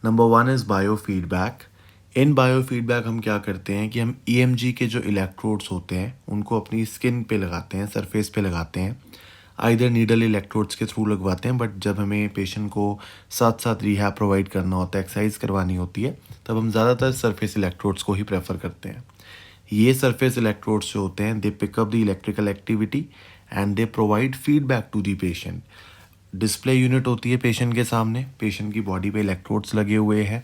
Number one is bio feedback. In bio feedback हम क्या करते हैं कि हम ईएमजी के जो इलेक्ट्रोड्स होते हैं उनको अपनी स्किन पे लगाते हैं, सरफेस पे लगाते हैं। आइदर नीडल इलेक्ट्रोड्स के थ्रू लगवाते हैं, बट जब हमें पेशेंट को साथ साथ रिहैब प्रोवाइड करना होता है, एक्सरसाइज करवानी होती है, तब हम ज़्यादातर सरफेस इलेक्ट्रोड्स को ही प्रेफर करते हैं। ये सरफेस इलेक्ट्रोड्स जो होते हैं, they pick up the electrical activity and they provide feedback to the patient. Display unit होती है पेशेंट के सामने, पेशेंट की बॉडी पे इलेक्ट्रोड्स लगे हुए हैं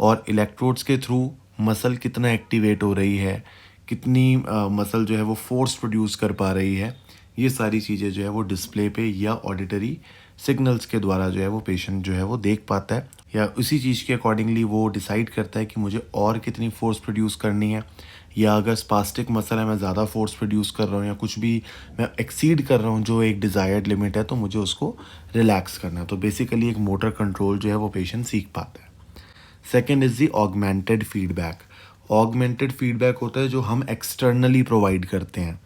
और इलेक्ट्रोड्स के थ्रू मसल कितना एक्टिवेट हो रही है, कितनी मसल जो है वो फोर्स प्रोड्यूस कर पा रही है, ये सारी चीज़ें जो है वो डिस्प्ले पे या ऑडिटरी सिग्नल्स के द्वारा जो है वो पेशेंट जो है वो देख पाता है, या उसी चीज़ के अकॉर्डिंगली वो डिसाइड करता है कि मुझे और कितनी फोर्स प्रोड्यूस करनी है, या अगर स्पास्टिक मसल है, मैं ज़्यादा फोर्स प्रोड्यूस कर रहा हूँ या कुछ भी मैं एक्सीड कर रहा हूँ जो एक डिज़ायर्ड लिमिट है, तो मुझे उसको रिलैक्स करना है। तो बेसिकली एक मोटर कंट्रोल जो है वो पेशेंट सीख पाता है। Second is the augmented feedback. Augmented feedback होता है जो हम एक्सटर्नली प्रोवाइड करते हैं,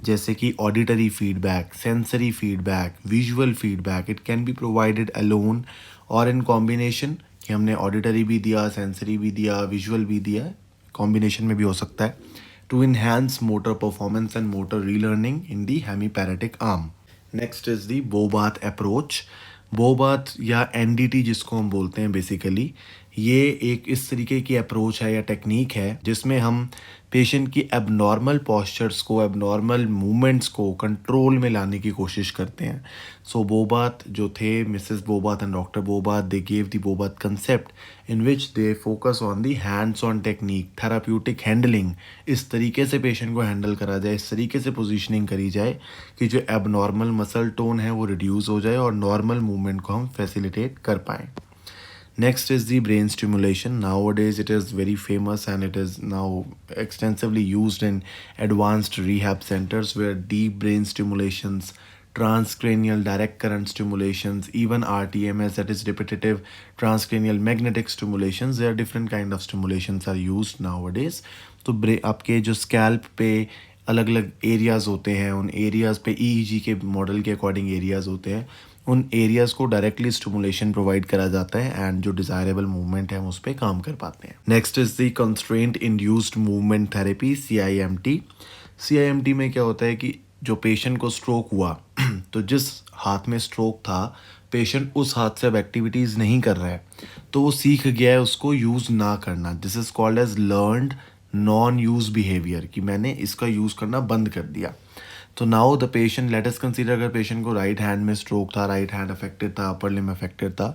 जैसे कि auditory feedback, sensory feedback, visual feedback. It can be provided alone और इन कॉम्बिनेशन, कि हमने ऑडिटरी भी दिया, सेंसरी भी दिया, विजुअल भी दिया, कॉम्बिनेशन में भी हो सकता है, to enhance motor performance and motor relearning in the hemiparetic arm. Next is the Bobath approach. Bobath या एनडीटी जिसको हम बोलते हैं, बेसिकली ये एक इस तरीके की अप्रोच है या टेक्निक है जिसमें हम पेशेंट की एबनॉर्मल पॉस्चर्स को, एबनॉर्मल मूवमेंट्स को कंट्रोल में लाने की कोशिश करते हैं। सो बोबाथ जो थे, Mrs Bobath and doctor Bobath, they gave the Bobath concept in which they focus on the hands on technique, therapeutic handling. इस तरीके से पेशेंट को हैंडल करा जाए, इस तरीके से पोजीशनिंग करी जाए कि जो एबनॉर्मल मसल टोन है वो रिड्यूस हो जाए और नॉर्मल मूवमेंट को हम फैसिलिटेट कर पाएँ। Next is the brain stimulation. Nowadays, it is very famous and it is now extensively used in advanced rehab centers where deep brain stimulations, transcranial direct current stimulations, even RTMS, that is repetitive transcranial magnetic stimulations, there are different kind of stimulations are used nowadays. तो आपके जो scalp पे अलग अलग areas होते हैं, उन areas पे ईईजी के मॉडल के अकॉर्डिंग एरियाज़ होते हैं, उन एरियाज़ को डायरेक्टली स्टिमुलेशन प्रोवाइड करा जाता है एंड जो डिज़ायरेबल मूवमेंट है हम उस पर काम कर पाते हैं। Next is the constraint induced movement therapy, CIMT। CIMT में क्या होता है कि जो पेशेंट को स्ट्रोक हुआ तो जिस हाथ में स्ट्रोक था, पेशेंट उस हाथ से अब एक्टिविटीज़ नहीं कर रहा है, तो वो सीख गया है उसको यूज़ ना करना। This is called as learned non use behaviour, कि मैंने इसका यूज़ करना बंद कर दिया। तो now the patient, let us consider अगर पेशेंट को राइट हैंड में स्ट्रोक था, राइट हैंड अफेक्टेड था, अपर लिम्ब अफेक्टेड था,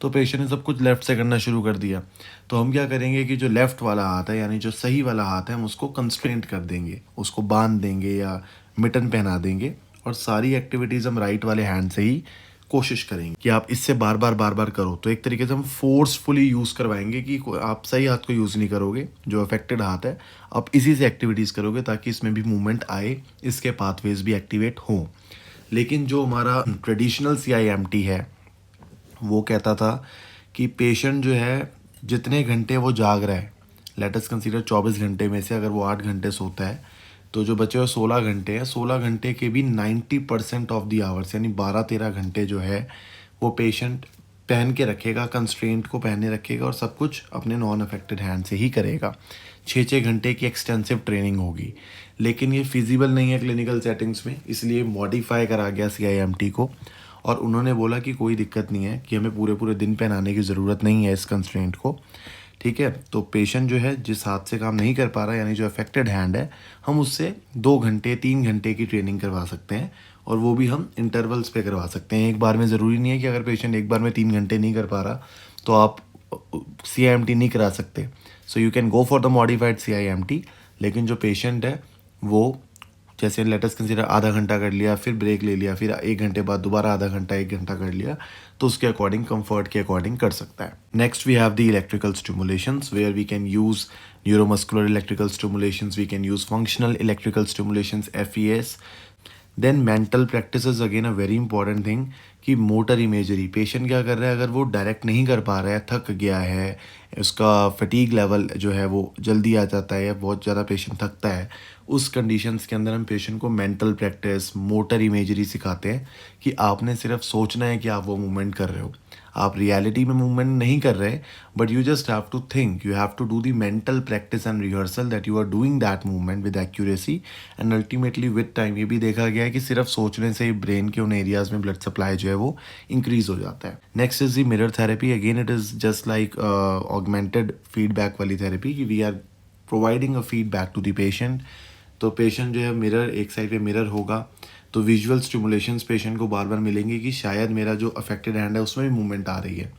तो पेशेंट ने सब कुछ लेफ्ट से करना शुरू कर दिया। तो हम क्या करेंगे कि जो लेफ्ट वाला हाथ है, यानी जो सही वाला हाथ है, हम उसको कंस्ट्रेंट कर देंगे, उसको बांध देंगे या मिटन पहना देंगे, और सारी एक्टिविटीज़ हम राइट वाले हैंड से ही कोशिश करेंगे कि आप इससे बार बार करो। तो एक तरीके से हम फोर्सफुली यूज़ करवाएंगे कि आप सही हाथ को यूज़ नहीं करोगे, जो अफेक्टेड हाथ है आप इसी से एक्टिविटीज़ करोगे ताकि इसमें भी मूवमेंट आए, इसके पाथवेज भी एक्टिवेट हों। लेकिन जो हमारा ट्रेडिशनल CIMT है वो कहता था कि पेशेंट जो है जितने घंटे वो जाग रहा है, लेट अस कंसीडर 24 घंटे में से अगर वो 8 घंटे सोता है, तो जो बचे हुए 16 घंटे हैं, 16 घंटे के भी 90% ऑफ दी आवर्स, यानी 12-13 घंटे जो है वो पेशेंट पहन के रखेगा, कंस्ट्रेंट को पहने रखेगा और सब कुछ अपने नॉन अफेक्टेड हैंड से ही करेगा। 6-6 घंटे की एक्सटेंसिव ट्रेनिंग होगी, लेकिन ये फिजिबल नहीं है क्लिनिकल सेटिंग्स में, इसलिए मॉडिफाई करा गया CIMT को। और उन्होंने बोला कि कोई दिक्कत नहीं है, कि हमें पूरे पूरे दिन पहनाने की ज़रूरत नहीं है इस कंस्ट्रेंट को, ठीक है। तो पेशेंट जो है जिस हाथ से काम नहीं कर पा रहा, यानी जो अफेक्टेड हैंड है, हम उससे 2 घंटे 3 घंटे की ट्रेनिंग करवा सकते हैं, और वो भी हम इंटरवल्स पे करवा सकते हैं। एक बार में ज़रूरी नहीं है कि अगर पेशेंट एक बार में 3 घंटे नहीं कर पा रहा तो आप CIMT नहीं करा सकते। So you can go for the modified CIMT, लेकिन जो पेशेंट है वो, जैसे लेट अस कंसीडर आधा घंटा कर लिया, फिर ब्रेक ले लिया, फिर 1 घंटे बाद दोबारा आधा घंटा 1 घंटा कर लिया, तो उसके अकॉर्डिंग, कंफर्ट के अकॉर्डिंग कर सकता है। Next we have the electrical stimulations where we can use neuromuscular electrical stimulations, we can use functional electrical stimulations, FES। Then mental practice is again a very important thing, कि motor imagery, patient क्या कर रहा है, अगर वो direct नहीं कर पा रहा है, थक गया है, उसका फटीग लेवल जो है वो जल्दी आ जाता है, बहुत ज़्यादा पेशेंट थकता है, उस कंडीशंस के अंदर हम पेशेंट को मेंटल प्रैक्टिस, मोटर इमेजरी सिखाते हैं कि आपने सिर्फ सोचना है कि आप वो मूवमेंट कर रहे हो, आप रियलिटी में मूवमेंट नहीं कर रहे, but you just have to think, you have to do the mental practice and rehearsal that you are doing that movement with accuracy and ultimately with time ये भी देखा गया है कि सिर्फ सोचने से ही ब्रेन के उन एरियाज में ब्लड सप्लाई जो है वो इंक्रीज हो जाता है. Next is the mirror therapy. Again it is just like augmented feedback वाली थेरेपी कि we are providing a feedback to the patient. तो पेशेंट जो है मिरर, एक साइड पे मिरर होगा तो विजुअल स्टिमुलेशंस पेशेंट को बार बार मिलेंगे कि शायद मेरा जो अफेक्टेड हैंड है उसमें भी मूवमेंट आ रही है.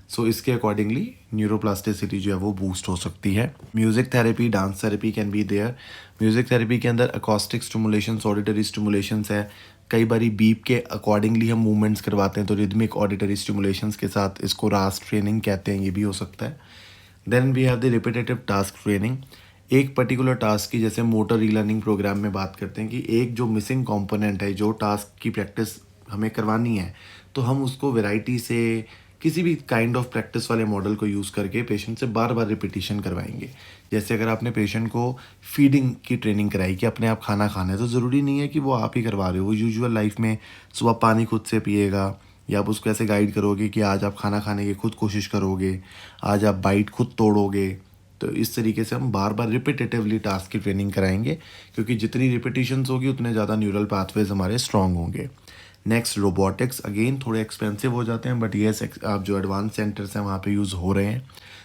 सो इसके अकॉर्डिंगली न्यूरोप्लास्टिसिटी जो है वो बूस्ट हो सकती है. Music therapy, dance therapy can be there. Music therapy के अंदर अकॉस्टिक स्टिमुलेशंस, ऑडिटरी स्टिमुलेशंस है. कई बारी बीप के अकॉर्डिंगली हम मूवमेंट्स करवाते हैं तो रिदमिक ऑडिटरी स्टिमुलेशंस के साथ, इसको रास ट्रेनिंग कहते हैं, ये भी हो सकता है. Then we have the repetitive task training. एक पर्टिकुलर टास्क की, जैसे मोटर रीलर्निंग प्रोग्राम में बात करते हैं कि एक जो मिसिंग कंपोनेंट है, जो टास्क की प्रैक्टिस हमें करवानी है, तो हम उसको वैरायटी से किसी भी काइंड ऑफ प्रैक्टिस वाले मॉडल को यूज़ करके पेशेंट से बार बार रिपीटिशन करवाएंगे. जैसे अगर आपने पेशेंट को फीडिंग की ट्रेनिंग कराई कि अपने आप खाना खाना है, तो ज़रूरी नहीं है कि वो आप ही करवा रहे हो. वो यूजुअल लाइफ में सुबह पानी खुद से पिएगा, या आप उसको ऐसे गाइड करोगे कि आज आप खाना खाने की खुद कोशिश करोगे, आज आप बाइट खुद तोड़ोगे. तो इस तरीके से हम बार बार रिपीटेटिवली टास्क की ट्रेनिंग कराएंगे, क्योंकि जितनी रिपीटिशंस होगी उतने ज़्यादा न्यूरल पाथवेज हमारे स्ट्रॉन्ग होंगे. Next robotics. अगेन थोड़े एक्सपेंसिव हो जाते हैं, बट येस आप जो एडवांस सेंटर्स हैं वहाँ पे यूज़ हो रहे हैं.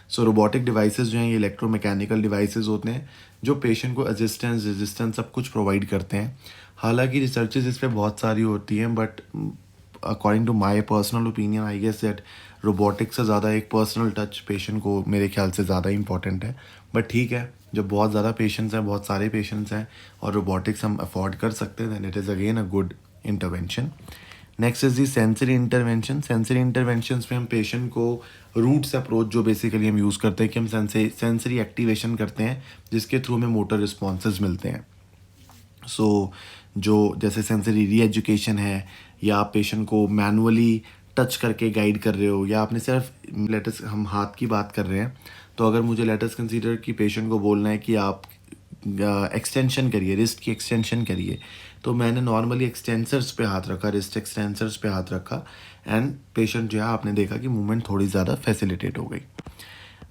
सो रोबोटिक डिवाइसेस जो हैं ये इलेक्ट्रोमैकेनिकल डिवाइसेस होते हैं जो पेशेंट को असिस्टेंस, रेजिस्टेंस सब कुछ प्रोवाइड करते हैं. हालांकि रिसर्चेस इस पर बहुत सारी होती हैं, but according to my personal opinion I guess that robotics से ज़्यादा एक पर्सनल टच पेशेंट को मेरे ख्याल से ज़्यादा इंपॉर्टेंट है. बट ठीक है, जब बहुत ज़्यादा पेशेंट्स हैं, बहुत सारे पेशेंट्स हैं और रोबोटिक्स हम अफोर्ड कर सकते हैं, then it is again a good intervention. Next is the sensory intervention. Sensory interventions में हम पेशेंट को रूट्स अप्रोच जो बेसिकली हम यूज़ करते हैं कि हम सेंसरी एक्टिवेशन करते हैं जिसके थ्रू हमें मोटर रिस्पॉन्सेज मिलते हैं. सो जो जैसे सेंसरी री एजुकेशन है, या आप पेशेंट को मैनुअली टच करके गाइड कर रहे हो, या आपने सिर्फ लेटस, हम हाथ की बात कर रहे हैं, तो अगर मुझे लेटस कंसीडर कि पेशेंट को बोलना है कि आप एक्सटेंशन करिए, रिस्ट की एक्सटेंशन करिए, तो मैंने नॉर्मली एक्सटेंसर्स पे हाथ रखा, रिस्ट एक्सटेंसर्स पे हाथ रखा, एंड पेशेंट जो है आपने देखा कि मूवमेंट थोड़ी ज़्यादा फैसिलिटेट हो गई.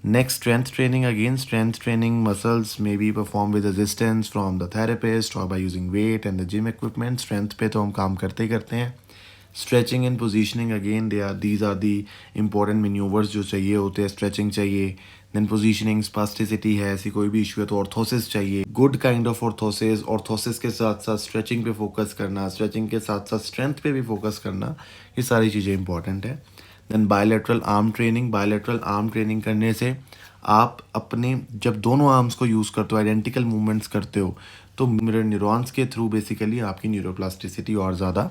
Next, strength training. Again, strength training muscles may be performed with assistance from the therapist or by using weight and the gym equipment. Strength पे तो हम काम करते ही करते हैं. Stretching and positioning, again these are the important maneuvers जो चाहिए होते हैं. Stretching चाहिए, then positioning, spasticity है, ऐसी कोई भी इशू है तो orthosis चाहिए. Good kind of orthosis. Orthosis के साथ साथ stretching पे फोकस करना, stretching के साथ साथ strength पे भी फोकस करना, ये सारी चीज़ें इंपॉर्टेंट है. Then bilateral arm training. Bilateral arm training करने से आप अपने, जब दोनों आर्म्स को यूज़ करते हो, आइडेंटिकल मूवमेंट्स करते हो, तो मिरर न्यूरॉन्स के थ्रू बेसिकली आपकी न्यूरोप्लास्टिसिटी और ज़्यादा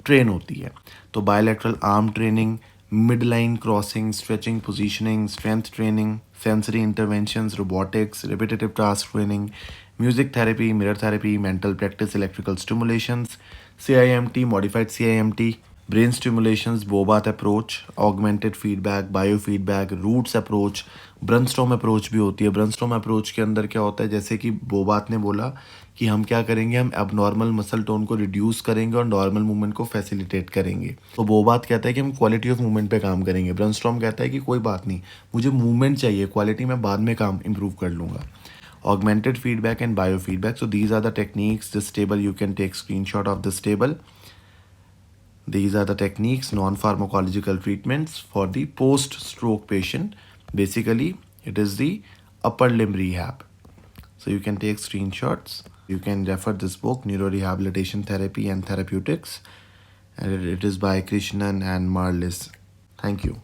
ट्रेन होती है. तो bilateral arm training, mid line crossing, stretching, positioning, strength training, sensory interventions, robotics, repetitive task training, music therapy, mirror therapy, mental practice, electrical stimulations, CIMT, modified CIMT, brain stimulations, Bobath approach, augmented feedback, bio feedback, roots approach, Brunnstrom approach भी होती है. ब्रनस्टॉर्म approach के अंदर क्या होता है, जैसे कि बोबात ने बोला कि हम क्या करेंगे, हम एबनॉर्मल मसल टोन को रिड्यूस करेंगे और नॉर्मल मूवमेंट को फैसिलिटेट करेंगे. तो बोबात कहता है कि हम क्वालिटी ऑफ मूवमेंट पे काम करेंगे. ब्रनस्टॉर्म कहता है कि कोई बात नहीं, मुझे मूवमेंट चाहिए, क्वालिटी में बाद में काम इम्प्रूव कर लूँगा. Augmented feedback and biofeedback. So these are the techniques. This table, you can take screenshot of this table. These are the techniques, non-pharmacological treatments for the post-stroke patient. Basically, it is the upper limb rehab. So you can take screenshots. You can refer this book, Neurorehabilitation Therapy and Therapeutics. And it is by Krishnan and Marlis. Thank you.